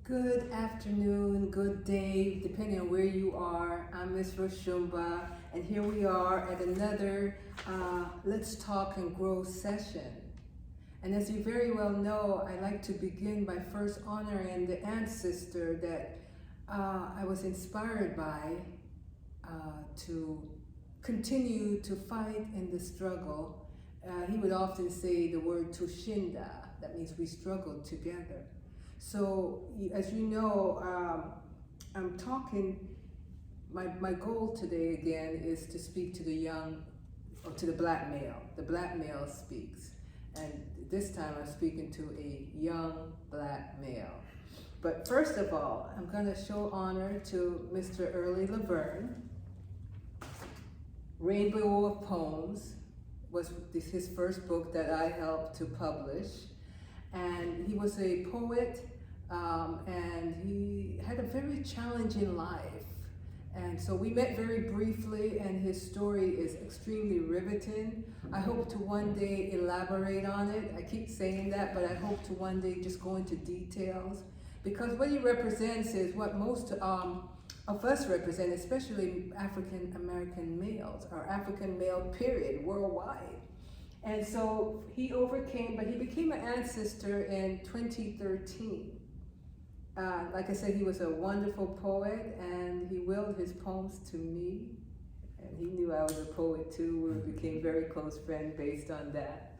Good afternoon, good day, depending on where you are. I'm Miss Roshumba, and here we are at another Let's Talk and Grow session. And as you very well know, I like to begin by first honoring the ancestor that I was inspired by to continue to fight in the struggle. He would often say the word Tushinda, that means we struggled together. So, as you know, I'm talking, my goal today again is to speak to the young, or to the black male. The black male speaks. And this time I'm speaking to a young black male. But first of all, I'm going to show honor to Mr. Early Laverne. Rainbow of Poems was his first book that I helped to publish. And he was a poet, and he had a very challenging life. And so we met very briefly, and his story is extremely riveting. I hope to one day elaborate on it. I keep saying that, but I hope to one day just go into details. Because what he represents is what most of us represent, especially African American males, or African male period, worldwide. And so he overcame, but he became an ancestor in 2013. Like I said, he was a wonderful poet, and he willed his poems to me. And he knew I was a poet too. We became very close friends based on that.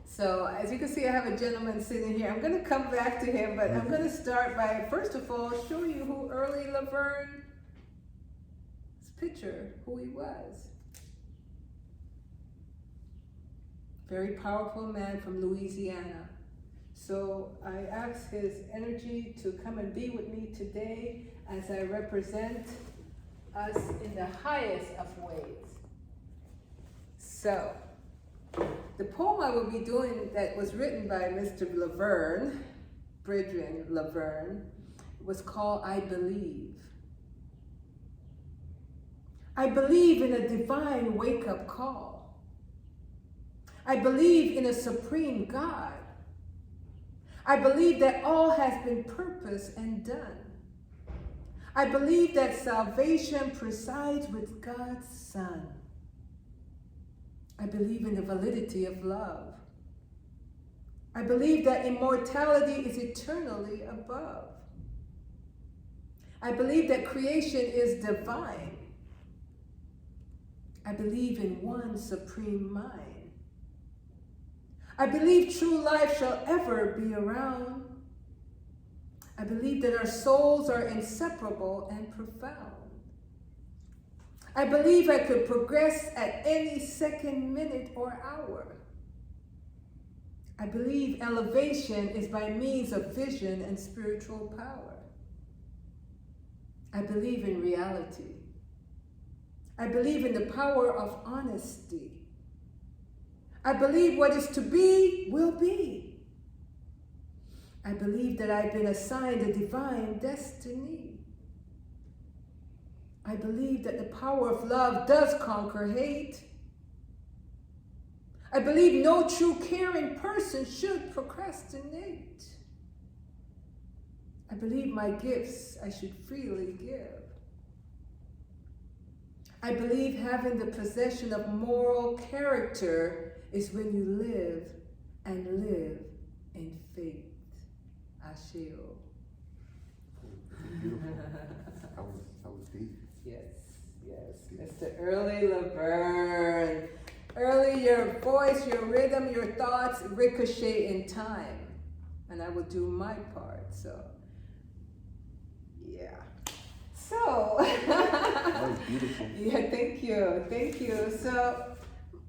So as you can see, I have a gentleman sitting here. I'm going to come back to him, but I'm going to start by, first of all, showing you who Early Laverne's picture, who he was. Very powerful man from Louisiana. So I ask his energy to come and be with me today as I represent us in the highest of ways. So, the poem I will be doing that was written by Mr. Laverne, Bridgman Laverne, was called I Believe. I believe in a divine wake-up call. I believe in a supreme God. I believe that all has been purposed and done. I believe that salvation presides with God's Son. I believe in the validity of love. I believe that immortality is eternally above. I believe that creation is divine. I believe in one supreme mind. I believe true life shall ever be around. I believe that our souls are inseparable and profound. I believe I could progress at any second, minute, or hour. I believe elevation is by means of vision and spiritual power. I believe in reality. I believe in the power of honesty. I believe what is to be will be. I believe that I've been assigned a divine destiny. I believe that the power of love does conquer hate. I believe no true caring person should procrastinate. I believe my gifts I should freely give. I believe having the possession of moral character is when you live and live in faith. Ashio. Beautiful. That was deep. Yes. Mr. Early Laverne. Early, your voice, your rhythm, your thoughts ricochet in time. And I will do my part, so. Yeah. So. That was beautiful. Yeah, thank you. So,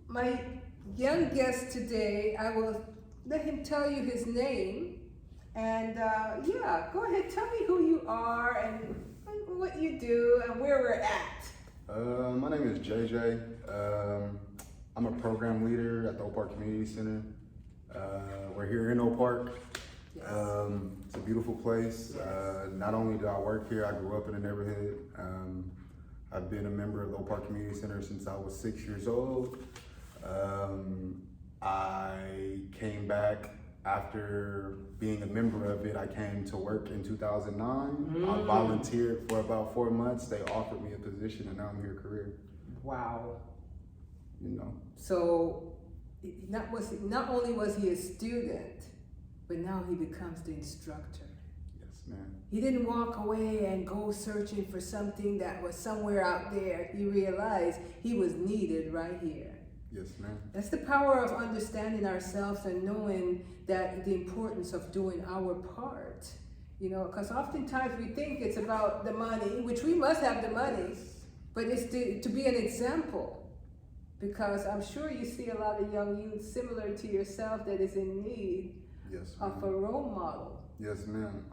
my young guest today, I will let him tell you his name. And yeah, go ahead, tell me who you are and what you do and where we're at. My name is JJ. I'm a program leader at the Oak Park Community Center. We're here in Oak Park. Yes. It's a beautiful place. Not only do I work here, I grew up in the neighborhood. I've been a member of the Oak Park Community Center since I was 6 years old. I came back after being a member of it, I came to work in 2009. I volunteered for about 4 months. They offered me a position, and now I'm here career. Wow. You know. So not only was he a student, but now he becomes the instructor. Yes, ma'am. He didn't walk away and go searching for something that was somewhere out there. He realized he was needed right here. Yes, ma'am. That's the power of understanding ourselves and knowing that the importance of doing our part. You know, because oftentimes we think it's about the money, which we must have the money, but it's to be an example. Because I'm sure you see a lot of young youth similar to yourself that is in need Yes, of ma'am. a role model. Yes, ma'am.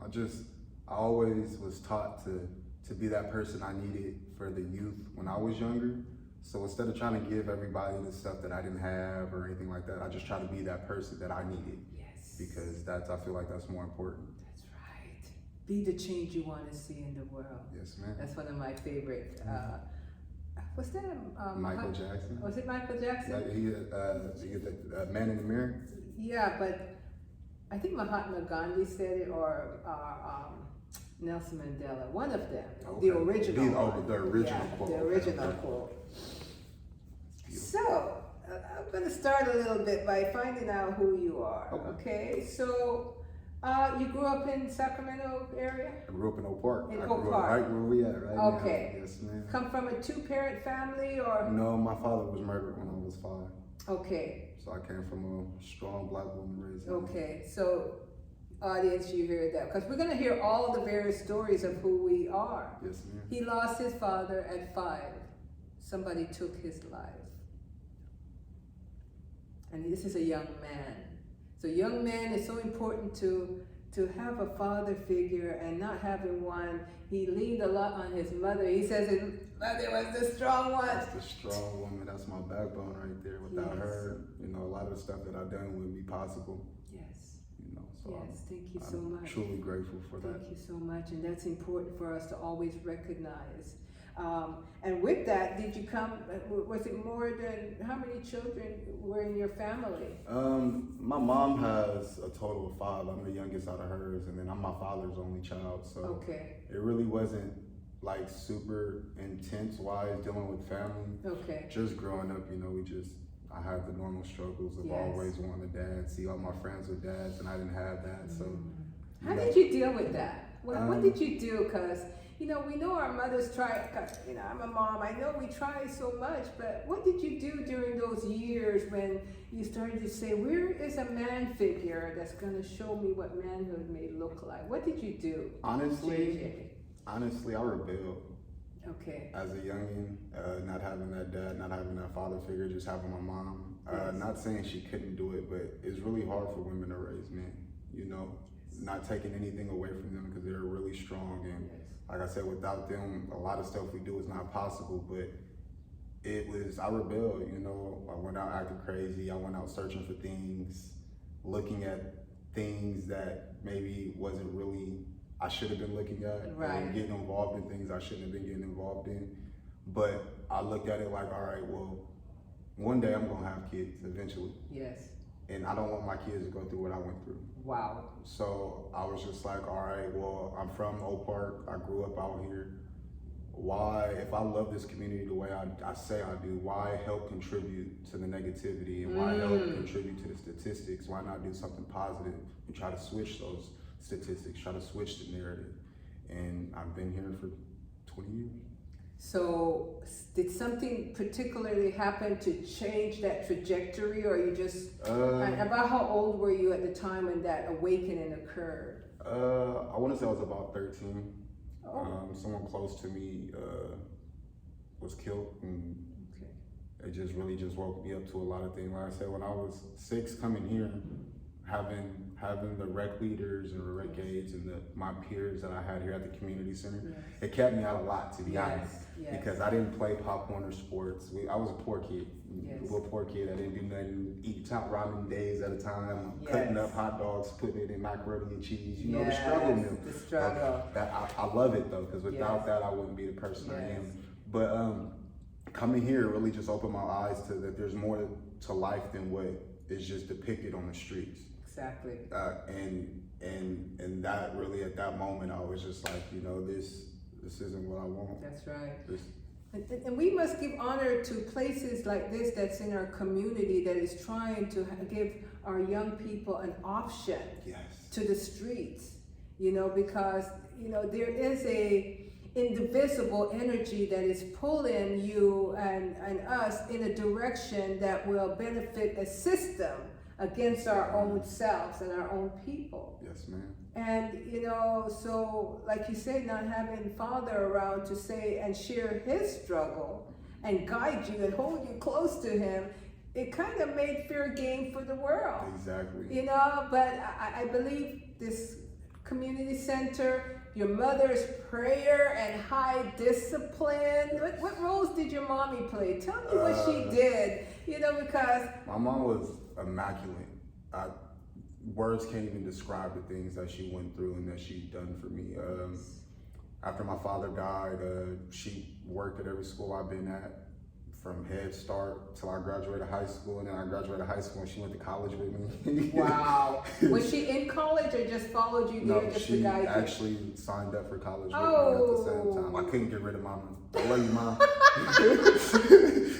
I always was taught to be that person I needed for the youth when I was younger. So instead of trying to give everybody the stuff that I didn't have or anything like that, I just try to be that person that I needed. Yes. Because I feel like that's more important. That's right. Be the change you want to see in the world. Yes, ma'am. That's one of my favorite. Was that Michael Jackson. Was it Michael Jackson? Yeah, he the Man in the Mirror. Yeah, but I think Mahatma Gandhi said it, or Nelson Mandela. One of them. Okay. The original. The original quote. The original quote. So, I'm going to start a little bit by finding out who you are. Okay? So, you grew up in Sacramento area? I grew up in Oak Park. In I Oak grew Park. up right where we at right now. Okay. Yes, ma'am. Come from a two-parent family, or? No, my father was murdered when I was 5. Okay. So I came from a strong black woman raised. Okay. So, audience, you hear that? Because we're going to hear all the various stories of who we are. Yes, ma'am. He lost his father at 5. Somebody took his life. And this is a young man. So young man is so important to have a father figure and not having one. He leaned a lot on his mother. He says his mother was the strong one. That's the strong woman. That's my backbone right there. Without her, you know, a lot of the stuff that I've done wouldn't be possible. Yes. You know, so Yes, thank you so I'm much. truly grateful for that. Thank you so much, and that's important for us to always recognize. And with that, did you come, was it more than, how many children were in your family? My mom has a total of 5. I'm the youngest out of hers, and then I'm my father's only child. So Okay, it really wasn't like super intense wise dealing with family. okay, Just growing up, you know, I had the normal struggles of Yes. always wanting a dad, see all my friends with dads, and I didn't have that. So How did you deal with that? What did you do? Because, you know, we know our mothers try, you know, I'm a mom, I know we try so much, but what did you do during those years when you started to say, where is a man figure that's going to show me what manhood may look like? What did you do? Honestly, I rebelled. Okay. As a youngin, not having that dad, not having that father figure, just having my mom. Yes. Not saying she couldn't do it, but it's really hard for women to raise men, you know, not taking anything away from them because they're really strong. And like I said, without them, a lot of stuff we do is not possible, but I rebelled, you know. I went out acting crazy. I went out searching for things, looking at things that maybe wasn't really I should have been looking at, Right. and getting involved in things I shouldn't have been getting involved in. But I looked at it like, all right, well, one day I'm gonna have kids eventually, Yes. and I don't want my kids to go through what I went through. Wow. So I was just like, all right, well, I'm from Oak Park. I grew up out here. Why, if I love this community the way I say I do, why help contribute to the negativity, and why help contribute to the statistics? Why not do something positive and try to switch those statistics, try to switch the narrative? And I've been here for 20 years. So did something particularly happen to change that trajectory, or you just, and about how old were you at the time when that awakening occurred? I want to say I was about 13. Oh. Someone close to me was killed, and Okay. it just really just woke me up to a lot of things. Like I said, when I was 6 coming here, having the rec leaders and the rec aides and my peers that I had here at the community center, Yes. it kept me out a lot, to be honest. Yes. Because I didn't play Pop Warner sports. I was a poor kid, Yes. a little poor kid. I didn't do nothing, eat top ramen days at a time, cutting Yes. up hot dogs, putting it in macaroni and cheese. You know, the Yes, struggle meal. the struggle. I love it though, because without Yes. that, I wouldn't be the person I Yes. am. But coming here really just opened my eyes to that there's more to life than what is just depicted on the streets. Exactly. And that really, at that moment, I was just like, you know, this isn't what I want. That's right. This, And we must give honor to places like this that's in our community that is trying to give our young people an option yes. to the streets, you know, because, you know, there is a indivisible energy that is pulling you and us in a direction that will benefit a system against our own selves and our own people. Yes, ma'am. And, you know, so like you say, not having father around to say and share his struggle and guide you and hold you close to him, it kind of made fair game for the world. Exactly. You know, but I believe this community center, your mother's prayer and high discipline. What roles did your mommy play? Tell me what she did, you know, because... My mom was immaculate. Words can't even describe the things that she went through and that she done for me. After my father died, she worked at every school I've been at, from Head Start till I graduated high school, and then I graduated high school and she went to college with me. Wow. Was she in college or just followed you there just to guide you? No, she actually signed up for college with me at the same time. I couldn't get rid of mama. I love you, mom.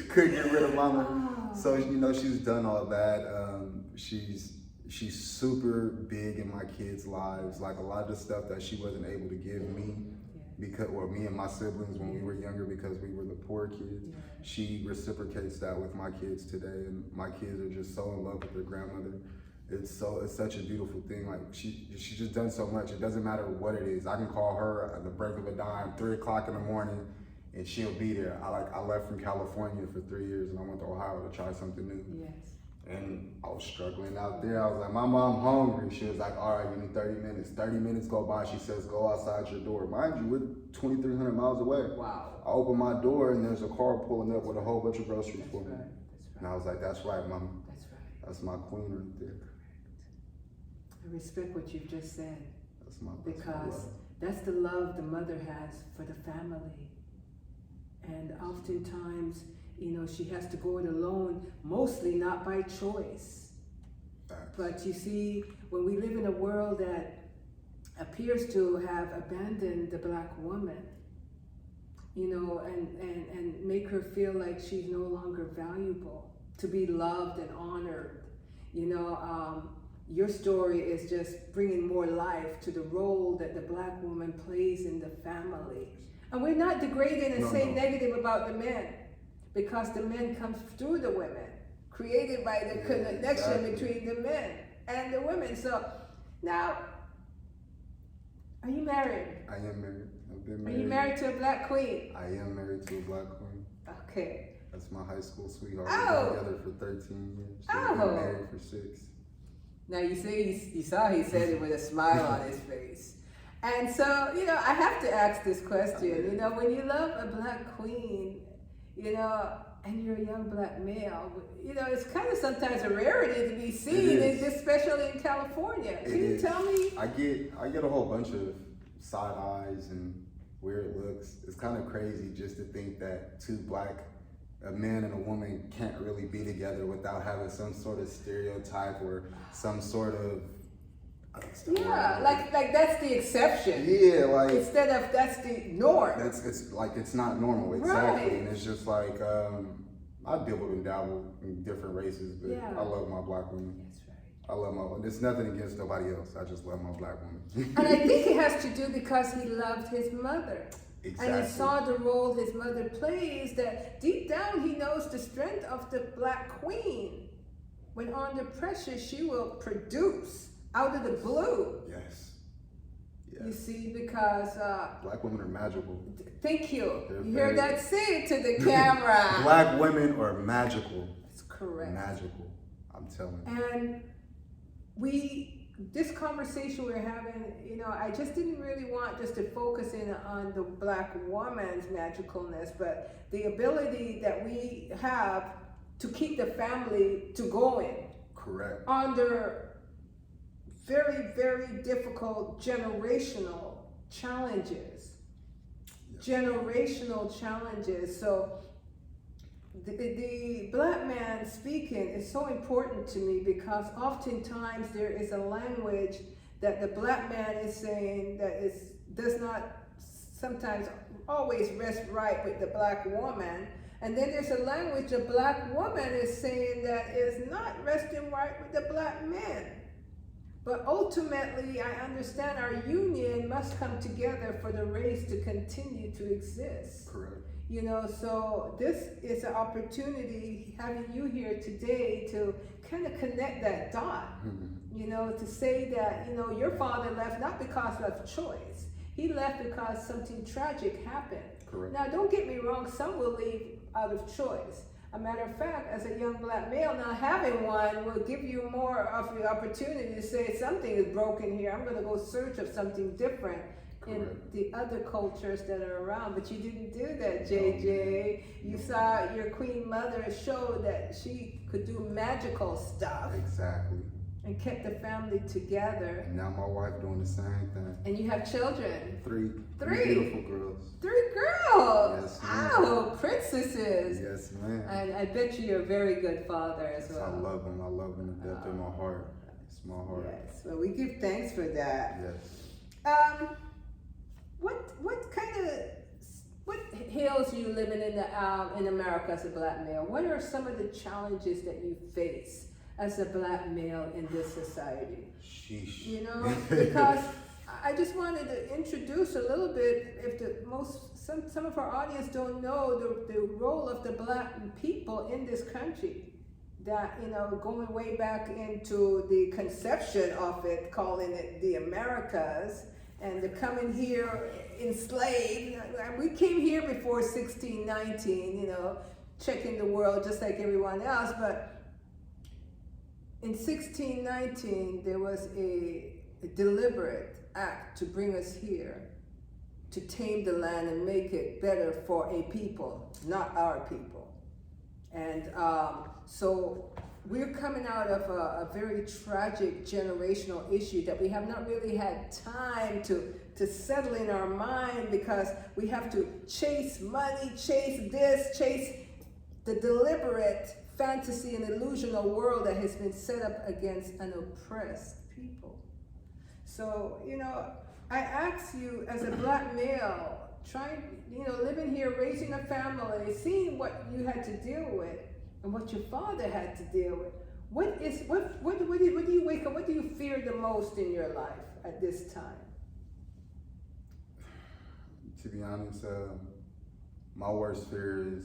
Couldn't get rid of mama. Oh. So, you know, she's done all that. She's super big in my kids' lives. Like a lot of the stuff that she wasn't able to give me, because, or me and my siblings when we were younger, because we were the poor kids, she reciprocates that with my kids today, and my kids are just so in love with their grandmother. It's such a beautiful thing. Like she's just done so much. It doesn't matter what it is. I can call her at the break of a dime, 3 o'clock in the morning, and she'll be there. I left from California for 3 years and I went to Ohio to try something new. Yes. And I was struggling out there. I was like, Mama, I'm hungry. She was like, all right, give me 30 minutes. 30 minutes go by. She says, go outside your door. Mind you, we're 2,300 miles away. Wow. I open my door and there's a car pulling up with a whole bunch of groceries for me. Right. And I was like, that's right, Mama. That's right. That's my queen right there. I respect what you've just said. That's my love. That's the love the mother has for the family. And oftentimes, you know, she has to go it alone, mostly not by choice. Facts. But you see, when we live in a world that appears to have abandoned the Black woman, you know, and make her feel like she's no longer valuable, to be loved and honored, you know, your story is just bringing more life to the role that the Black woman plays in the family. And we're not degrading and saying negative about the men, because the men come through the women, created by the connection between the men and the women. So now, are you married? I am married. I've been married. Are you married to a Black queen? I am married to a Black queen. Okay. That's my high school sweetheart. Oh. We've been together for 13 years. Oh. We've been married for 6. Now you see, you saw he said it with a smile on his face. And so, you know, I have to ask this question. You know, when you love a Black queen, you know, and you're a young Black male, you know, it's kind of sometimes a rarity to be seen, especially in California. Can you tell me? I get a whole bunch of side eyes and weird looks. It's kind of crazy just to think that a man and a woman can't really be together without having some sort of stereotype or some sort of like that's the exception. Yeah, like instead of that's the norm. It's not normal, exactly. Right. And it's just like I dabble and dabble in different races, but I love my Black women. That's right. I love my woman. It's nothing against nobody else. I just love my Black woman. And I think it has to do because he loved his mother. Exactly. And he saw the role his mother plays, that deep down he knows the strength of the Black queen. When under pressure, she will produce out of the blue. Yes. You see, because... Black women are magical. Thank you. They're You hear that? Say it to the camera. Black women are magical. That's correct. Magical. I'm telling you. And this conversation we're having, you know, I just didn't really want just to focus in on the Black woman's magicalness, but the ability that we have to keep the family to going. Correct. Under very, very difficult generational challenges. Yes. Generational challenges. So the black man speaking is so important to me because oftentimes there is a language that the black man is saying that does not sometimes always rest right with the black woman. And then there's a language the black woman is saying that is not resting right with the black man. But ultimately, I understand our union must come together for the race to continue to exist. Correct. You know, so this is an opportunity having you here today to kind of connect that dot. You know, to say that, you know, your father left not because of choice. He left because something tragic happened. Correct. Now, don't get me wrong, some will leave out of choice. A matter of fact, as a young black male, not having one will give you more of the opportunity to say something is broken here. I'm going to go search of something different in the other cultures that are around. But you didn't do that, JJ. You saw your queen mother show that she could do magical stuff. Exactly. And kept the family together. And now my wife doing the same thing. And you have children. Three beautiful girls. 3 girls. Yes, ma'am. Wow, princesses. Yes, ma'am. And I bet you're a very good father as well. I love them. I love them to depth of my heart. It's my heart. Yes. Well, we give thanks for that. Yes. What hills you living in America as a black male? What are some of the challenges that you face as a black male in this society? Sheesh. You know, because I just wanted to introduce a little bit, if some of our audience don't know the role of the black people in this country. That, you know, going way back into the conception of it, calling it the Americas, and the coming here enslaved. We came here before 1619, you know, checking the world just like everyone else, but in 1619, there was a deliberate act to bring us here, to tame the land and make it better for a people, not our people. And so we're coming out of a very tragic generational issue that we have not really had time to settle in our mind, because we have to chase money, chase this, chase the deliberate fantasy and illusional world that has been set up against an oppressed people. So, you know, I ask you as a black male, living here, raising a family, seeing what you had to deal with and what your father had to deal with. What do you wake up, what do you fear the most in your life at this time? To be honest, my worst fear is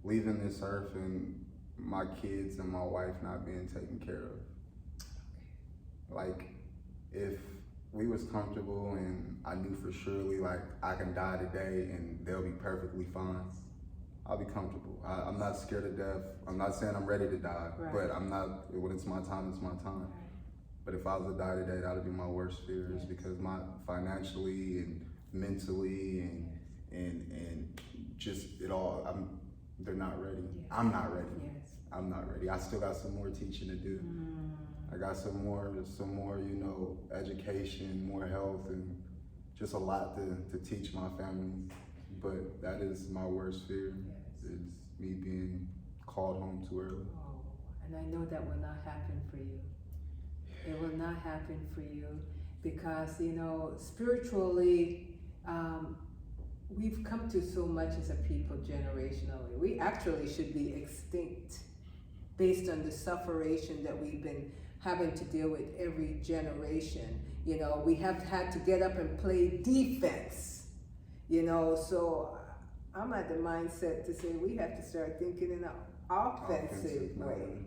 leaving this earth and my kids and my wife not being taken care of. Like, if we was comfortable and I knew for surely, like, I can die today and they'll be perfectly fine, I'll be comfortable. I'm not scared of death. I'm not saying I'm ready to die, but I'm not, when it's my time, it's my time. But if I was to die today, that would be my worst fears, because my financially and mentally and just it all, they're not ready. I'm not ready. I'm not ready. I still got some more teaching to do. I got some more, you know, education, more health, and just a lot to teach my family. But that is my worst fear, is me being called home too early. Oh, and I know that will not happen for you. It will not happen for you, because, you know, spiritually, we've come to so much as a people generationally. We actually should be extinct based on the sufferation that we've been having to deal with every generation. You know, we have had to get up and play defense, you know, so I'm at the mindset to say we have to start thinking in an offensive way.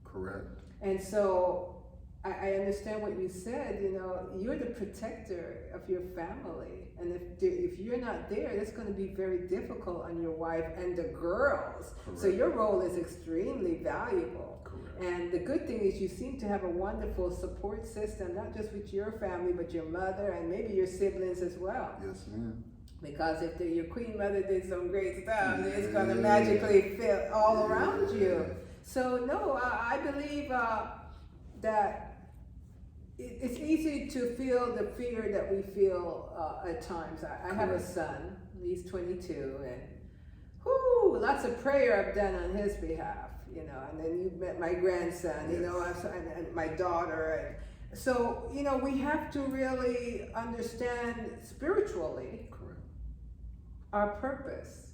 Correct. And so I understand what you said, you know, you're the protector of your family. And if you're not there, it's going to be very difficult on your wife and the girls. Correct. So your role is extremely valuable. Correct. And the good thing is you seem to have a wonderful support system, not just with your family, but your mother and maybe your siblings as well. Yes, ma'am. Because if your queen mother did some great stuff, it's going to magically fit all around you. So no, I believe that it's easy to feel the fear that we feel at times. I have a son, he's 22, and lots of prayer I've done on his behalf, you know, and then you met my grandson, you know, and my daughter. And so, you know, we have to really understand spiritually our purpose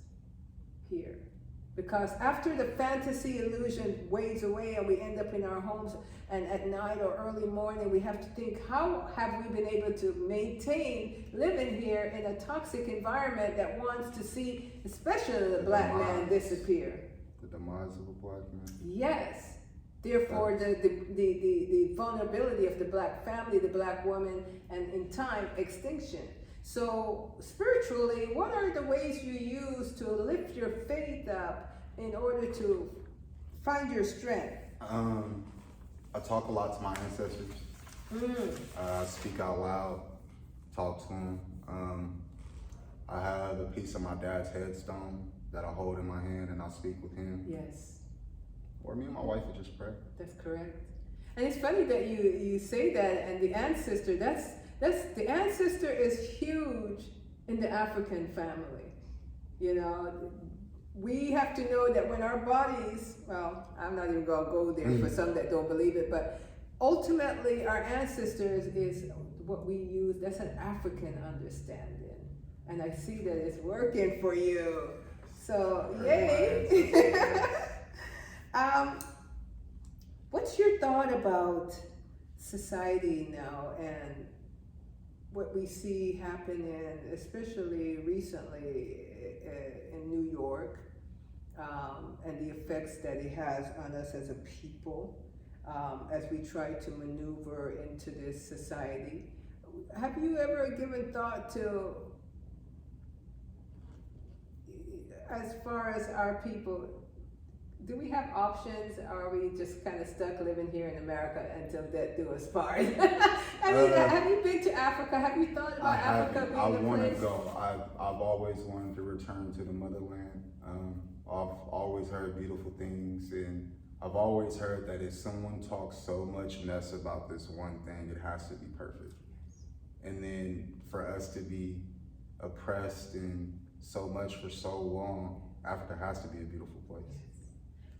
here. Because after the fantasy illusion waves away and we end up in our homes and at night or early morning, we have to think, how have we been able to maintain living here in a toxic environment that wants to see, especially the black man, disappear? The demise of a black man. Yes. Therefore, the vulnerability of the black family, the black woman, and in time, extinction. So spiritually, what are the ways you use to lift your faith up in order to find your strength? I talk a lot to my ancestors. I speak out loud, talk to them. I have a piece of my dad's headstone that I hold in my hand and I speak with him. Yes. Or me and my wife would just pray. That's correct. And it's funny that you say that, and the ancestor, the ancestor is huge in the African family. You know, we have to know that when our bodies, well, I'm not even gonna go there for some that don't believe it, but ultimately our ancestors is what we use, that's an African understanding. And I see that it's working for you. So, yay! What's your thought about society now and what we see happening, especially recently in New York, and the effects that it has on us as a people as we try to maneuver into this society? Have you ever given thought to, as far as our people, do we have options, or are we just kind of stuck living here in America until death do us part? I mean, have you been to Africa? Have you thought about Africa being I a want to place? go. I've always wanted to return to the motherland. I've always heard beautiful things, and I've always heard that if someone talks so much mess about this one thing, it has to be perfect. And then for us to be oppressed and so much for so long, Africa has to be a beautiful place.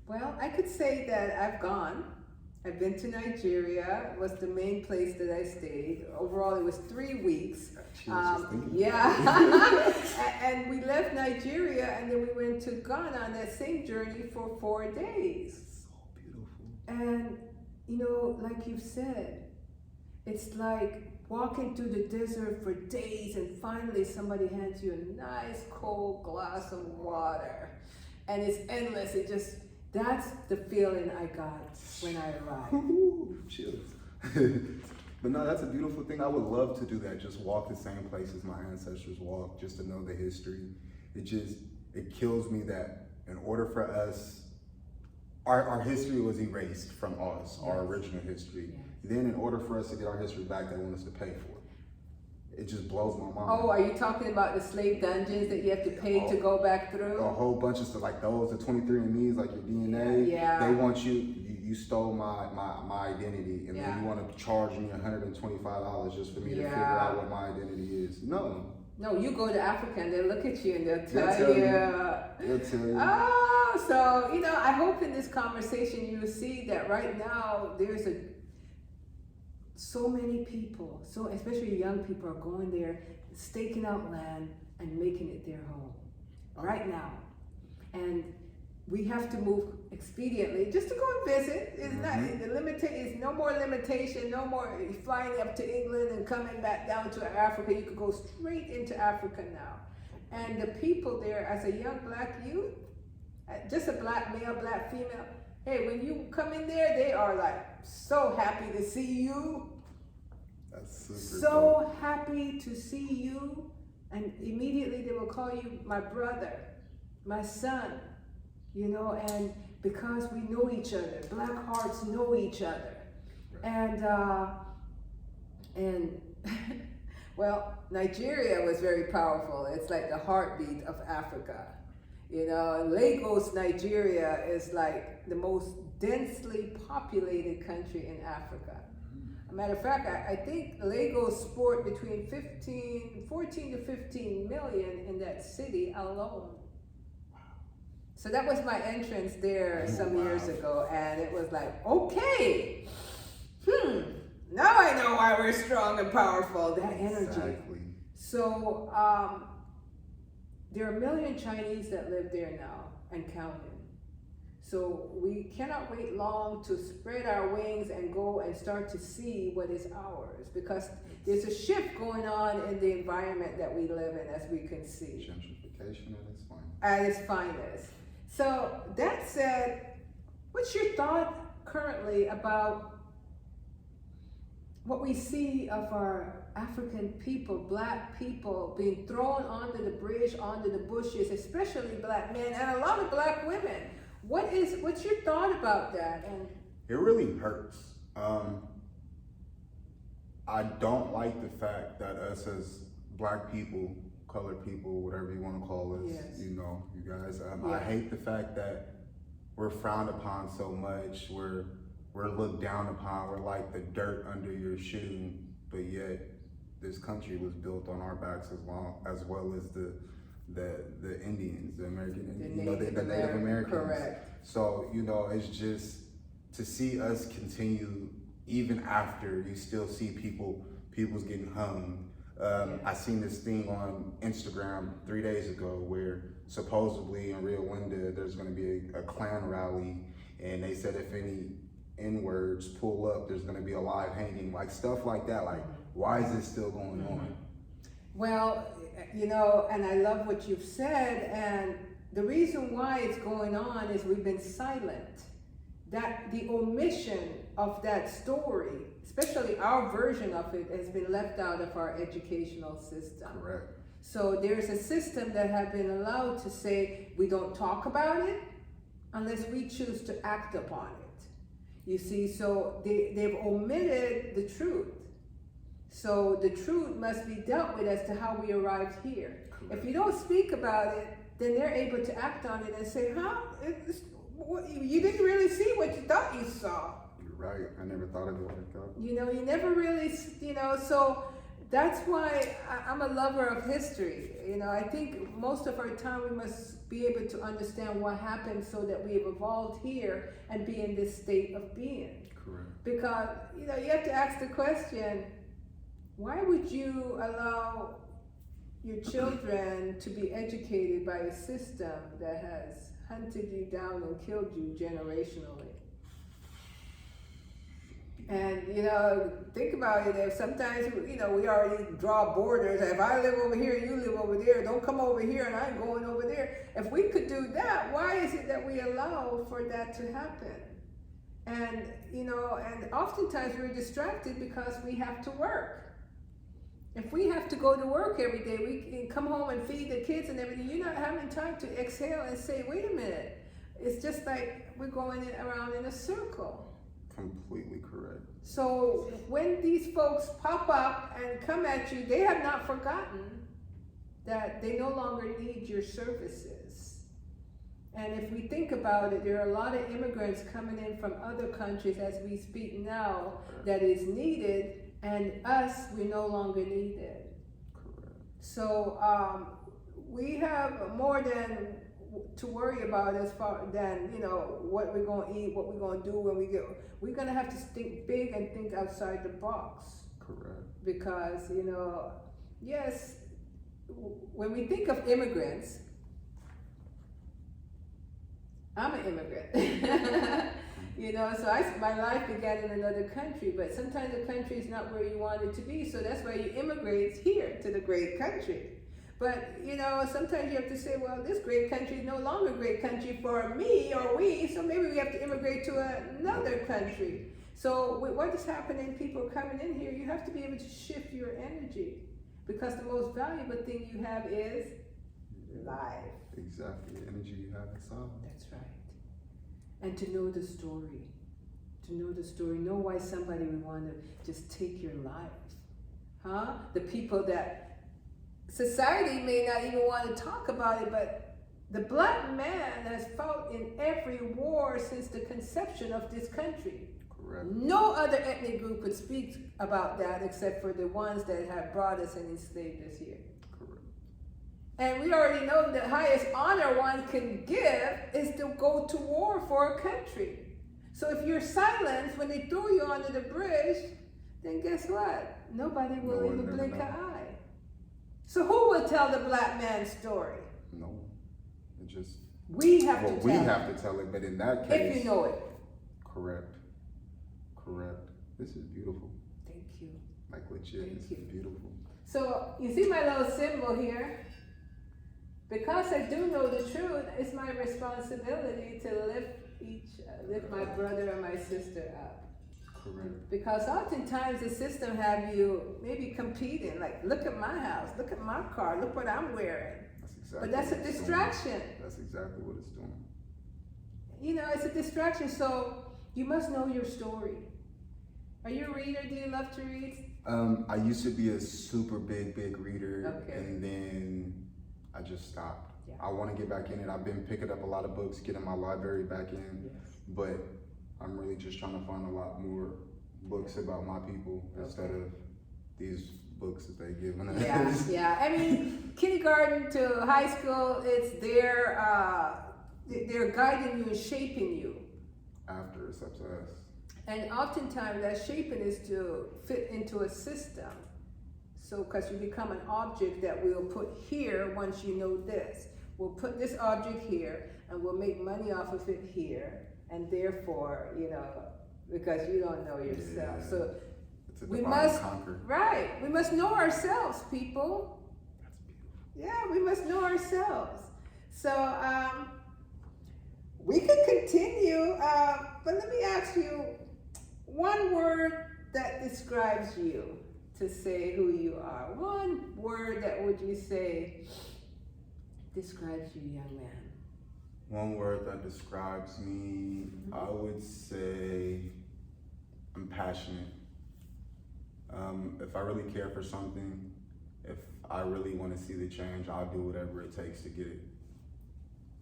Well, I could say that I've gone. I've been to Nigeria, was the main place that I stayed. Overall, it was 3 weeks. Yeah. And we left Nigeria and then we went to Ghana on that same journey for 4 days. So beautiful. And, you know, like you said, it's like walking through the desert for days and finally somebody hands you a nice cold glass of water. And it's endless. That's the feeling I got when I arrived. Chills. But no, that's a beautiful thing. I would love to do that. Just walk the same places my ancestors walked, just to know the history. It kills me that in order for us, our history was erased from us, our original history. Yes. Then in order for us to get our history back, they want us to pay for it. It just blows my mind. Oh, are you talking about the slave dungeons that you have to pay to go back through? A whole bunch of stuff like those, the 23andMe's, like your DNA. Yeah. They want you stole my identity, and then you want to charge me $125 just for me to figure out what my identity is. No, you go to Africa and they'll look at you and they'll tell you. They'll tell you. Oh, so, you know, I hope in this conversation you see that right now there's so many people, especially young people, are going there, staking out land and making it their home right now. And we have to move expediently just to go and visit. It's no more limitation, no more flying up to England and coming back down to Africa. You could go straight into Africa now. And the people there, as a young black youth, just a black male, black female, hey, when you come in there, they are like so happy to see you. That's super so dope. happy to see you. And immediately they will call you my brother, my son, you know, and because we know each other, black hearts know each other. And well, Nigeria was very powerful. It's like the heartbeat of Africa. You know, Lagos, Nigeria is like the most densely populated country in Africa. As a matter of fact, I think Lagos sport between 14 to 15 million in that city alone. So that was my entrance there some years ago, and it was like, okay, now I know why we're strong and powerful, that energy. Exactly. So there are 1 million Chinese that live there now and counting. So we cannot wait long to spread our wings and go and start to see what is ours, because there's a shift going on in the environment that we live in, as we can see. Gentrification at its finest. At its finest. So that said, what's your thought currently about what we see of our African people, black people, being thrown onto the bridge, onto the bushes, especially black men and a lot of black women? What's your thought about that? And it really hurts. I don't like the fact that us as black people, colored people, whatever you want to call us, yes. you know, you guys. Yeah. I hate the fact that we're frowned upon so much. We're looked down upon. We're like the dirt under your shoe, but yet this country was built on our backs as well as the Indians, the American Indians, the Native Americans. Correct. So, you know, it's just to see us continue, even after you still see people's getting hung. I seen this thing on Instagram 3 days ago where supposedly in Rio Linda there's going to be a Klan rally, and they said if any N-words pull up, there's going to be a live hanging, like stuff like that. Like, why is this still going on? Well, you know, and I love what you've said, and the reason why it's going on is we've been silent. That the omission of that story, especially our version of it, has been left out of our educational system. Correct. So there's a system that have been allowed to say we don't talk about it unless we choose to act upon it. You see, so they've omitted the truth. So the truth must be dealt with as to how we arrived here. Correct. If you don't speak about it, then they're able to act on it and say, you didn't really see what you thought you saw. You're right. I never thought of it like that. You know, you never really, you know, so that's why I'm a lover of history. You know, I think most of our time we must be able to understand what happened so that we have evolved here and be in this state of being. Correct. Because, you know, you have to ask the question, why would you allow your children to be educated by a system that has hunted you down and killed you generationally? And, you know, think about it, if sometimes, you know, we already draw borders. If I live over here, you live over there, don't come over here and I'm going over there. If we could do that, why is it that we allow for that to happen? And, you know, and oftentimes we're distracted because we have to work. If we have to go to work every day, we can come home and feed the kids and everything. You're not having time to exhale and say, wait a minute. It's just like we're going around in a circle. Completely correct. So when these folks pop up and come at you, they have not forgotten that they no longer need your services. And if we think about it, there are a lot of immigrants coming in from other countries as we speak now that is needed. And us, we no longer need it. Correct. So we have more than to worry about as far than, you know, what we're going to eat, what we're going to do when we get. We're going to have to think big and think outside the box. Correct. Because, you know, yes, when we think of immigrants, I'm an immigrant. You know, so my life began in another country, but sometimes the country is not where you want it to be, so that's why you immigrate here to the great country. But, you know, sometimes you have to say, well, this great country is no longer a great country for me or we, so maybe we have to immigrate to another country. So what is happening, people coming in here, you have to be able to shift your energy, because the most valuable thing you have is life. Exactly, the energy you have inside. That's right. And to know the story, know why somebody would want to just take your life, The people that society may not even want to talk about it, but the black man has fought in every war since the conception of this country. Correct. No other ethnic group could speak about that except for the ones that have brought us and enslaved us here. Correct. And we already know the highest honor one can give is to go to war for a country. So if you're silenced when they throw you under the bridge, then guess what? Nobody will even blink an eye. So who will tell the black man's story? No. It just we have to tell it. We have to tell it, but in that case, if you know it. Correct. This is beautiful. Thank you. Like legit, it's beautiful. So you see my little symbol here? Because I do know the truth, it's my responsibility to lift my brother and my sister up. Correct. Because oftentimes the system have you maybe competing, like, look at my house, look at my car, look what I'm wearing. But that's a distraction. That's exactly what it's doing. You know, it's a distraction, so you must know your story. Are you a reader? Do you love to read? I used to be a super big reader, okay. And then I just stopped. Yeah. I want to get back in it. I've been picking up a lot of books, getting my library back in, but I'm really just trying to find a lot more books about my people instead of these books that they give us. Yeah. I mean, kindergarten to high school, it's they're guiding you and shaping you. After it's up to us. And oftentimes that shaping is to fit into a system. So, because you become an object that we'll put here once you know this. We'll put this object here and we'll make money off of it here. And therefore, you know, because you don't know yourself. Yeah. So It's a we divide and must, conquer. right, we must know ourselves, people. That's beautiful. Yeah, we must know ourselves. So, we could continue, but let me ask you one word that describes you, to say who you are. One word that would you say describes you, young man? One word that describes me, I would say I'm passionate. If I really care for something, if I really want to see the change, I'll do whatever it takes to get it.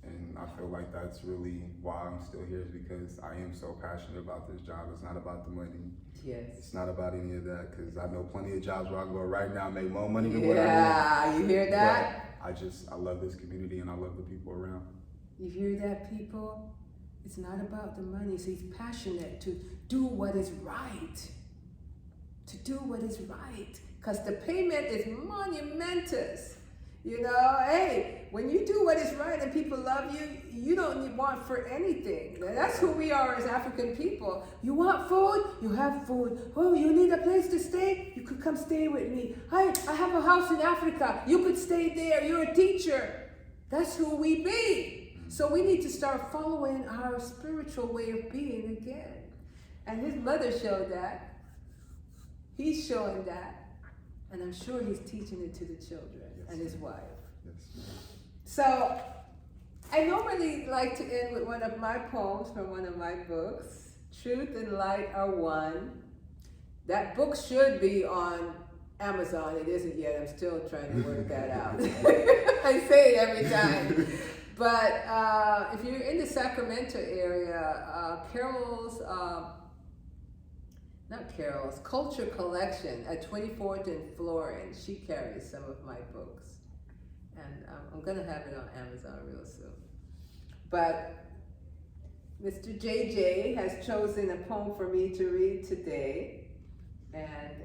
And I feel like that's really why I'm still here, is because I am so passionate about this job. It's not about the money. Yes. It's not about any of that, because I know plenty of jobs where I can go right now, make more money than what I Yeah, you hear that? But I love this community and I love the people around. You hear that, people? It's not about the money. So he's passionate to do what is right. To do what is right. Because the payment is monumentous. You know, hey, when you do what is right and people love you, you don't want for anything. That's who we are as African people. You want food? You have food. Oh, you need a place to stay? You could come stay with me. Hey, I have a house in Africa. You could stay there. You're a teacher. That's who we be. So we need to start following our spiritual way of being again. And his mother showed that. He's showing that. And I'm sure he's teaching it to the children and his wife. Yes. So I normally like to end with one of my poems from one of my books. Truth and Light Are One. That book should be on Amazon. It isn't yet. I'm still trying to work that out. I say it every time. But if you're in the Sacramento area, Culture Collection at 24th and Florence, she carries some of my books. And I'm going to have it on Amazon real soon. But Mr. JJ has chosen a poem for me to read today. And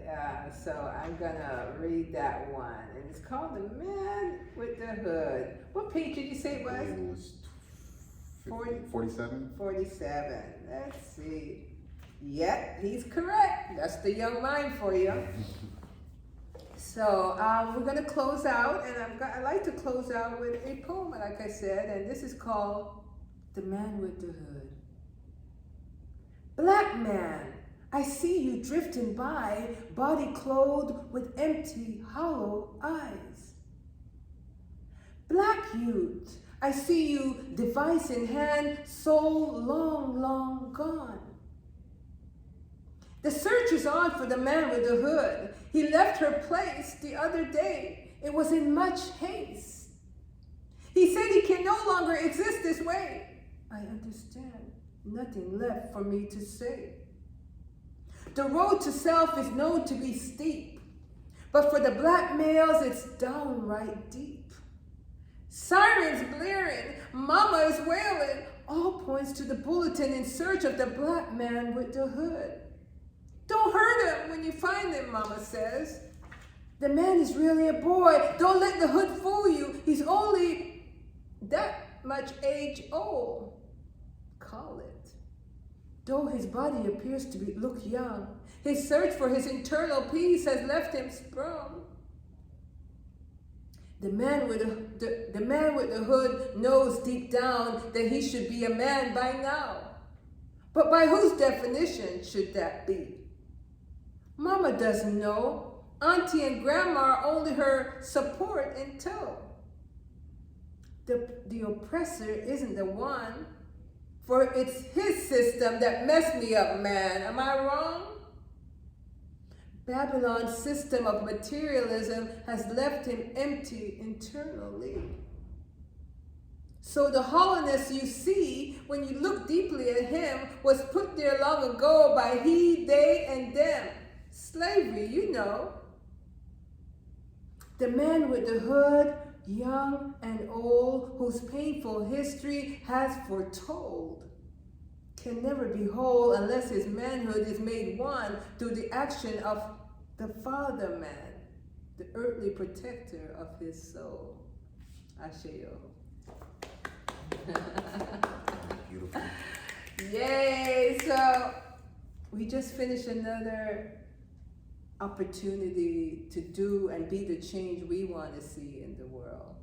so I'm going to read that one. And it's called The Man with the Hood. What page did you say it was? It was 47? 47. Let's see. Yep, he's correct. That's the young mind for you. So we're going to close out, and I like to close out with a poem, like I said, and this is called The Man with the Hood. Black man, I see you drifting by, body clothed with empty, hollow eyes. Black youth, I see you, device in hand, soul long, long gone. The search is on for the man with the hood. He left her place the other day. It was in much haste. He said he can no longer exist this way. I understand. Nothing left for me to say. The road to self is known to be steep, but for the black males, it's downright deep. Sirens blaring, mama is wailing, all points to the bulletin in search of the black man with the hood. Don't hurt him when you find him, mama says. The man is really a boy. Don't let the hood fool you. He's only that much age old. Call it. Though his body appears to look young, his search for his internal peace has left him sprung. The man with the hood knows deep down that he should be a man by now. But by whose definition should that be? Mama doesn't know. Auntie and grandma are only her support in tow. The oppressor isn't the one, for it's his system that messed me up, man. Am I wrong? Babylon's system of materialism has left him empty internally. So the hollowness you see when you look deeply at him was put there long ago by he, they, and them. Slavery, you know. The man with the hood, young and old, whose painful history has foretold, can never be whole unless his manhood is made one through the action of the Father Man, the earthly protector of his soul. Asheo. Beautiful. Yay! So we just finished another opportunity to do and be the change we want to see in the world.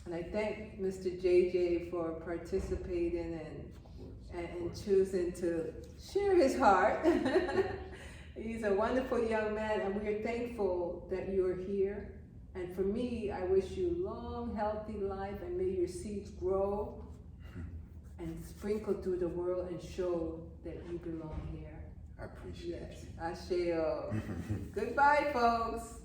And I thank Mr. JJ for participating and choosing to share his heart. He's a wonderful young man, and we are thankful that you're here. And for me, I wish you long, healthy life, and may your seeds grow and sprinkle through the world and show that you belong here. I appreciate Yes, Asheo. Goodbye, folks.